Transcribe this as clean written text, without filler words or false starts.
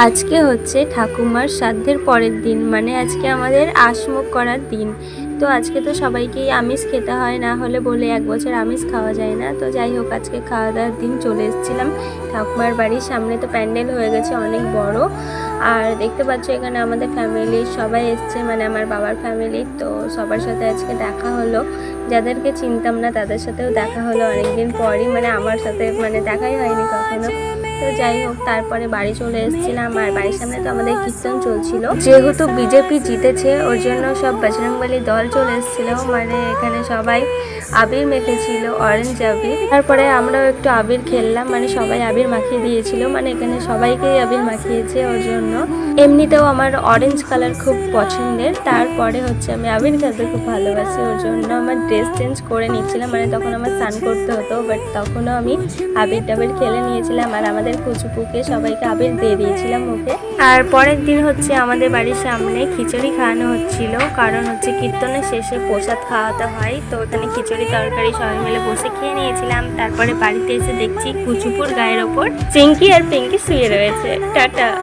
আজকে হচ্ছে ঠাকুমার শ্রাদ্ধের পরের দিন, মানে আজকে আমাদের আশমুখ করার দিন। তো আজকে তো সবাইকেই আমিষ খেতে হয়, না হলে বলে এক বছর আমিষ খাওয়া যায় না। তো যাই হোক, আজকে খাওয়া দাওয়ার দিন চলে এসেছিলাম ঠাকুমার বাড়ির সামনে। তো প্যান্ডেল হয়ে গেছে অনেক বড়, আর দেখতে পাচ্ছ এখানে আমাদের ফ্যামিলির সবাই এসছে, মানে আমার বাবার ফ্যামিলি। তো সবার সাথে আজকে দেখা হলো, যাদেরকে চিনতাম না তাদের সাথেও দেখা হলো অনেকদিন পরই, মানে আমার সাথে মানে দেখাই হয়নি কখনো। তো যাই হোক, তারপরে বাড়ি চলে এসেছিলাম, আর বাড়ির সামনে তো আমাদের কীর্তন চলছিল। যেহেতু বিজেপি জিতেছে ওর জন্য সব বজরংবলী দল চলে এসেছিল, মানে এখানে সবাই আবির মেখেছিল, অরেঞ্জ আবির। তারপরে আমরাও একটু আবির খেললাম, মানে সবাই আবির মাখিয়ে দিয়েছিল, মানে এখানে সবাইকেই আবির মাখিয়েছে ওর জন্য। এমনিতেও আমার অরেঞ্জ কালার খুব পছন্দের, তারপরে হচ্ছে আমি আবির খেলতে খুব ভালোবাসি, ওর জন্য আমার ড্রেস চেঞ্জ করে নিচ্ছিলাম। মানে তখন আমার স্নান করতে হতো, বাট তখনও আমি আবির টাবির খেলে নিয়েছিলাম, আর আমাদের কুচুপুকে সবাইকে আবির দিয়ে দিয়েছিলাম মুখে। আর পরের দিন হচ্ছে আমাদের বাড়ির সামনে খিচুড়ি খাওয়ানো হচ্ছিল, কারণ হচ্ছে কীর্তনের শেষে প্রসাদ খাওয়াতে হয়। তো ওখানে খিচুড়ি তরকারি সবাই মিলে বসে খেয়ে নিয়েছিলাম। তারপরে বাড়িতে এসে দেখছি কুচুপুর গায়ের ওপর চিঙ্কি আর পিঙ্কি শুয়ে রয়েছে। টাটা।